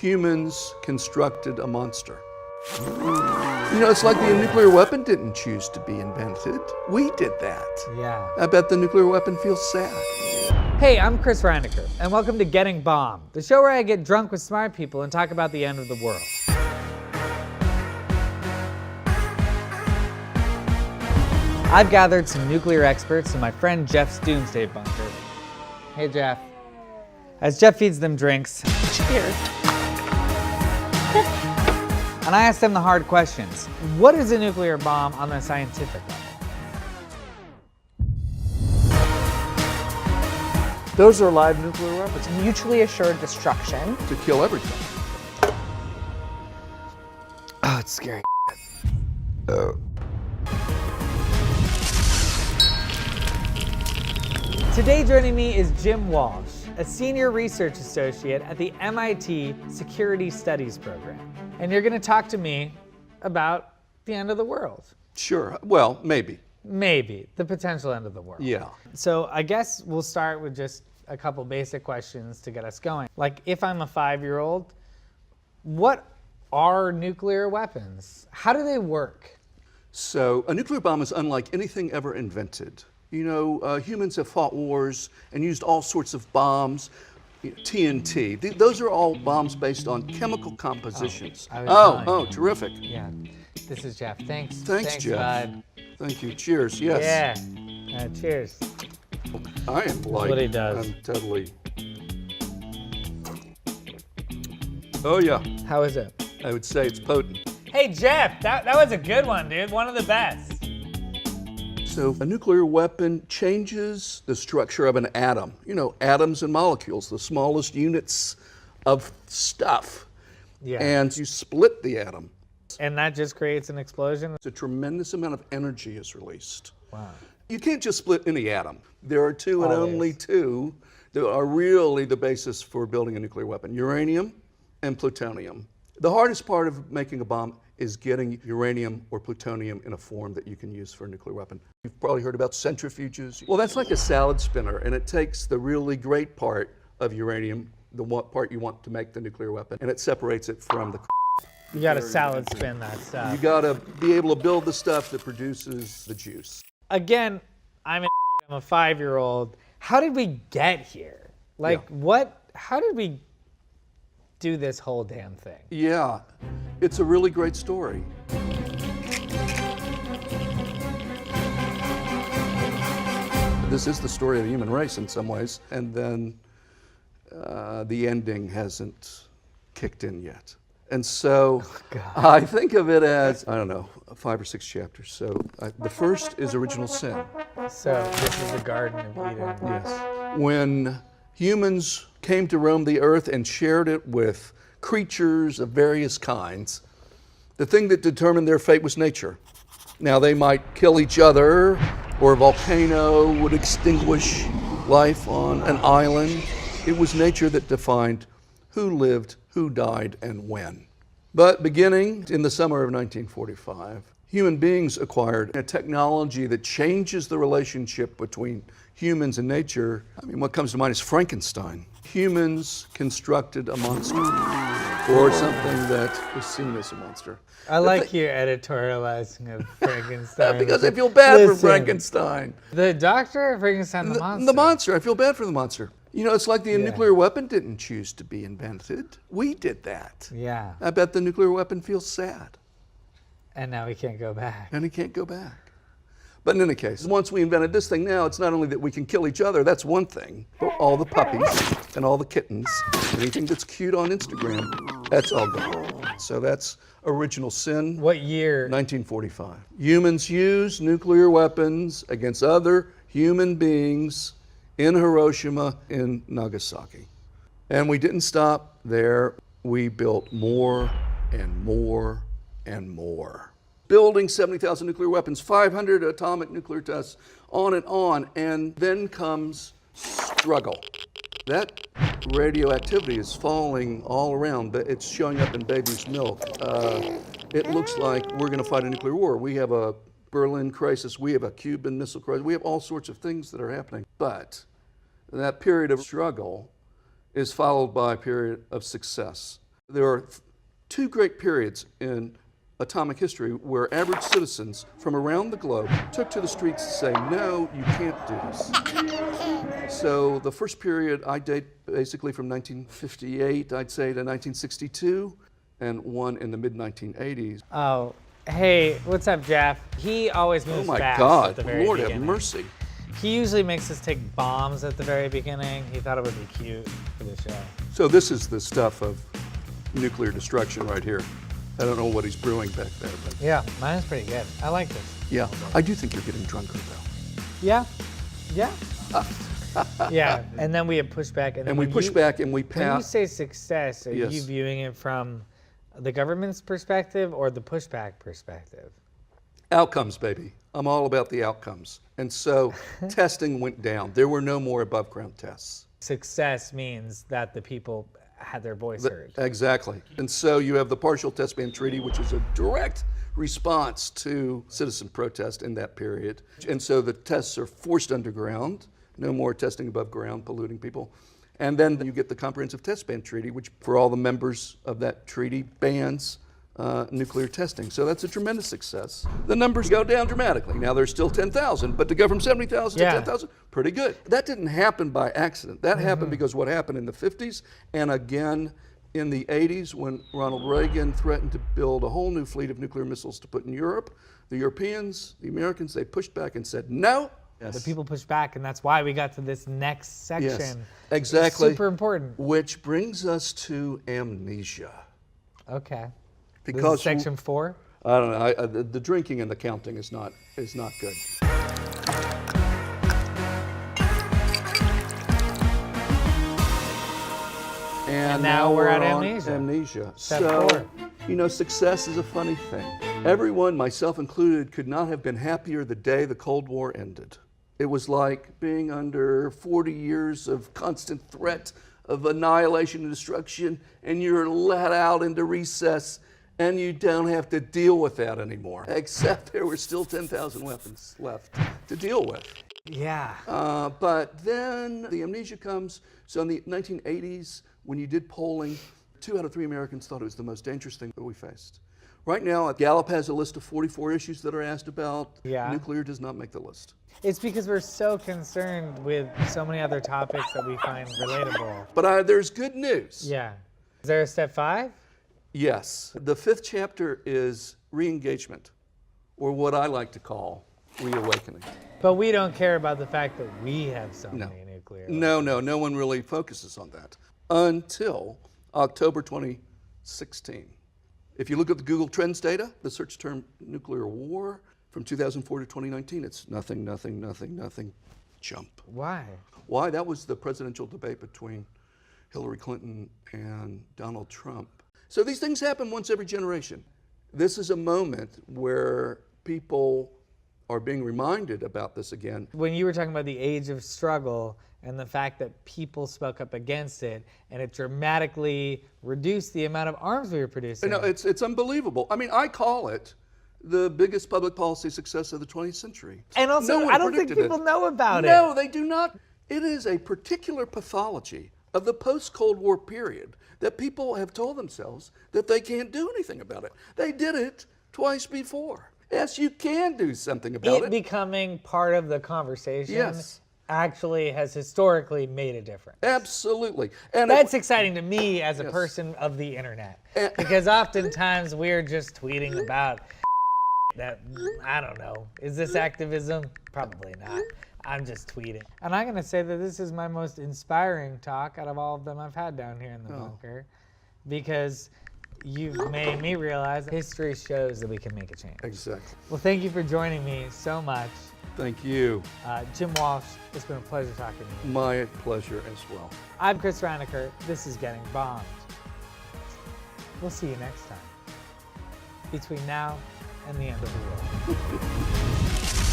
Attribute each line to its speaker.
Speaker 1: humans constructed a monster. You know, it's like the nuclear weapon didn't choose to be invented. We did that.
Speaker 2: Yeah.
Speaker 1: I bet the nuclear weapon feels sad.
Speaker 2: Hey, I'm Chris Reinecker, and welcome to Getting Bombed, the show where I get drunk with smart people and talk about the end of the world. I've gathered some nuclear experts in my friend Jeff's doomsday bunker. Hey, Jeff. As Jeff feeds them drinks, cheers. And I asked them the hard questions. What is a nuclear bomb on the scientific level?
Speaker 1: Those are live nuclear weapons
Speaker 3: Mutually assured destruction.
Speaker 1: to kill everything.
Speaker 2: Oh, it's scary. Today joining me is Jim Walsh, a senior research associate at the MIT Security Studies program. And you're gonna talk to me about the end of the world.
Speaker 1: Sure, well, maybe.
Speaker 2: Maybe, the potential end of the world.
Speaker 1: Yeah.
Speaker 2: So I guess we'll start with just a couple basic questions to get us going. Like, if I'm a 5-year-old, what are nuclear weapons? How do they work?
Speaker 1: So a nuclear bomb is unlike anything ever invented. You know, humans have fought wars and used all sorts of bombs. TNT. Those are all bombs based on chemical compositions. Terrific.
Speaker 2: Yeah, this is Jeff. Thanks,
Speaker 1: Thanks, Jeff.
Speaker 2: bud.
Speaker 1: Thank you. Cheers. Yes.
Speaker 2: Yeah, cheers.
Speaker 1: I am like,
Speaker 2: what he does.
Speaker 1: I'm totally. Oh yeah,
Speaker 2: How is it?
Speaker 1: I would say it's potent.
Speaker 2: Hey, Jeff, that was a good one, dude. One of the best.
Speaker 1: So a nuclear weapon changes the structure of an atom. You know, atoms and molecules, the smallest units of stuff.
Speaker 2: Yeah.
Speaker 1: And you split the atom.
Speaker 2: And that just creates an explosion?
Speaker 1: A tremendous amount of energy is released.
Speaker 2: Wow.
Speaker 1: You can't just split any atom. There are two and
Speaker 2: Always.
Speaker 1: only two that are really the basis for building a nuclear weapon: uranium and plutonium. The hardest part of making a bomb is getting uranium or plutonium in a form that you can use for a nuclear weapon. You've probably heard about centrifuges. Well, that's like a salad spinner, and it takes the really great part of uranium, the part you want to make the nuclear weapon, and it separates it from the.
Speaker 2: You gotta salad spin that
Speaker 1: You
Speaker 2: stuff.
Speaker 1: gotta be able to build the stuff that produces the juice.
Speaker 2: Again, I'm a 5-year-old. How did we get here? Like, how did we do this whole damn thing?
Speaker 1: Yeah, it's a really great story. This is the story of the human race in some ways, and then the ending hasn't kicked in yet. And so I think of it as, I don't know, 5 or 6 chapters. So the first is original sin.
Speaker 2: So this is the Garden of Eden.
Speaker 1: Yes. When humans came to roam the earth and shared it with creatures of various kinds, the thing that determined their fate was nature. Now, they might kill each other, or a volcano would extinguish life on an island. It was nature that defined who lived, who died, and when. But beginning in the summer of 1945, human beings acquired a technology that changes the relationship between humans and nature. I mean, what comes to mind is Frankenstein. Humans constructed a monster, or something that was seen as a monster.
Speaker 2: I like your editorializing of Frankenstein.
Speaker 1: Because I feel bad for
Speaker 2: Listen,
Speaker 1: Frankenstein.
Speaker 2: The doctor or Frankenstein the monster?
Speaker 1: The monster, I feel bad for the monster. You know, it's like the nuclear weapon didn't choose to be invented. We did that.
Speaker 2: Yeah,
Speaker 1: I bet the nuclear weapon feels sad.
Speaker 2: and now we can't go back.
Speaker 1: And he can't go back. But in any case, once we invented this thing now, it's not only that we can kill each other, that's one thing, but all the puppies and all the kittens, anything that's cute on Instagram, that's all gone. So that's original sin.
Speaker 2: What year?
Speaker 1: 1945. Humans use nuclear weapons against other human beings in Hiroshima and Nagasaki. And we didn't stop there. We built more and more and more. Building 70,000 nuclear weapons, 500 atomic nuclear tests, on, and then comes struggle. That radioactivity is falling all around, but it's showing up in baby's milk. It looks like we're going to fight a nuclear war. We have a Berlin crisis, we have a Cuban Missile Crisis, we have all sorts of things that are happening. But that period of struggle is followed by a period of success. There are two great periods in atomic history where average citizens from around the globe took to the streets to say, no, you can't do this. So the first period I date basically from 1958, I'd say, to 1962, and one in the mid-1980s.
Speaker 2: Oh, hey, what's up, Jeff? He always moves
Speaker 1: Oh my
Speaker 2: fast
Speaker 1: God,
Speaker 2: at the very
Speaker 1: Lord have
Speaker 2: beginning.
Speaker 1: mercy.
Speaker 2: He usually makes us take bombs at the very beginning. He thought it would be cute for the show.
Speaker 1: So this is the stuff of nuclear destruction right here. I don't know what he's brewing back there, but
Speaker 2: Yeah, mine is pretty good. I like this.
Speaker 1: yeah, I do think you're getting drunker though.
Speaker 2: Yeah, yeah. Yeah, and then we have pushback. And, then
Speaker 1: And we
Speaker 2: when
Speaker 1: push
Speaker 2: you-
Speaker 1: back and we
Speaker 2: When you
Speaker 1: pass.
Speaker 2: say success, are you
Speaker 1: Yes.
Speaker 2: viewing it from the government's perspective or the pushback perspective?
Speaker 1: Outcomes, baby. I'm all about the outcomes. And so testing went down. There were no more above ground tests.
Speaker 2: Success means that the people had their voice heard.
Speaker 1: Exactly. And so you have the Partial Test Ban Treaty, which is a direct response to citizen protest in that period. And so the tests are forced underground, no more testing above ground, polluting people. And then you get the Comprehensive Test Ban Treaty, which for all the members of that treaty bans nuclear testing. So that's a tremendous success. The numbers go down dramatically. Now there's still 10,000, but to go from 70,000
Speaker 2: Yeah.
Speaker 1: to 10,000, pretty good. That didn't happen by accident. That happened because what happened in the 50s and again in the 80s when Ronald Reagan threatened to build a whole new fleet of nuclear missiles to put in Europe. The Europeans, the Americans, they pushed back and said no.
Speaker 2: The people pushed back, and that's why we got to this next section.
Speaker 1: Yes, exactly.
Speaker 2: It's super important.
Speaker 1: Which brings us to amnesia.
Speaker 2: Okay. This
Speaker 1: Because
Speaker 2: is section 4.
Speaker 1: I don't know. The drinking and the counting is not good. And
Speaker 2: now we're at
Speaker 1: on
Speaker 2: amnesia.
Speaker 1: Amnesia.
Speaker 2: Step
Speaker 1: So,
Speaker 2: 4.
Speaker 1: you know, success is a funny thing. Everyone, myself included, could not have been happier the day the Cold War ended. It was like being under 40 years of constant threat of annihilation and destruction, and you're let out into recess, and you don't have to deal with that anymore. Except there were still 10,000 weapons left to deal with.
Speaker 2: Yeah.
Speaker 1: But then the amnesia comes. So in the 1980s, when you did polling, 2 out of 3 Americans thought it was the most dangerous thing that we faced. Right now, Gallup has a list of 44 issues that are asked about.
Speaker 2: Yeah.
Speaker 1: Nuclear does not make the list.
Speaker 2: It's because we're so concerned with so many other topics that we find relatable.
Speaker 1: But there's good news.
Speaker 2: Yeah. Is there a step 5?
Speaker 1: Yes. The 5th chapter is re-engagement, or what I like to call reawakening.
Speaker 2: But we don't care about the fact that we have so many nuclear.
Speaker 1: No one really focuses on that until October 2016. If you look at the Google Trends data, the search term nuclear war from 2004 to 2019, it's nothing, jump.
Speaker 2: Why?
Speaker 1: Why? That was the presidential debate between Hillary Clinton and Donald Trump. So these things happen once every generation. This is a moment where people are being reminded about this again.
Speaker 2: When you were talking about the age of struggle and the fact that people spoke up against it, and it dramatically reduced the amount of arms we were producing.
Speaker 1: You know, it's unbelievable. I mean, I call it the biggest public policy success of the 20th century.
Speaker 2: And also,
Speaker 1: No one
Speaker 2: I don't think
Speaker 1: predicted
Speaker 2: people
Speaker 1: it.
Speaker 2: know about it.
Speaker 1: No, they do not. It is a particular pathology of the post-Cold War period that people have told themselves that they can't do anything about it. They did it twice before. Yes, you can do something about it.
Speaker 2: Becoming part of the conversation
Speaker 1: Yes.
Speaker 2: actually has historically made a difference.
Speaker 1: Absolutely. And
Speaker 2: That's exciting to me as a
Speaker 1: Yes.
Speaker 2: person of the internet,
Speaker 1: And-
Speaker 2: because oftentimes we're just tweeting about that. I don't know. Is this activism? Probably not. I'm just tweeting. And I'm going to say that this is my most inspiring talk out of all of them I've had down here in the bunker, because you've made me realize history shows that we can make a change.
Speaker 1: Exactly.
Speaker 2: Well, thank you for joining me so much.
Speaker 1: Thank you.
Speaker 2: Jim Walsh, it's been a pleasure talking to you.
Speaker 1: My pleasure as well.
Speaker 2: I'm Chris Reinecker. This is Getting Bombed. We'll see you next time. Between now and the end of the world.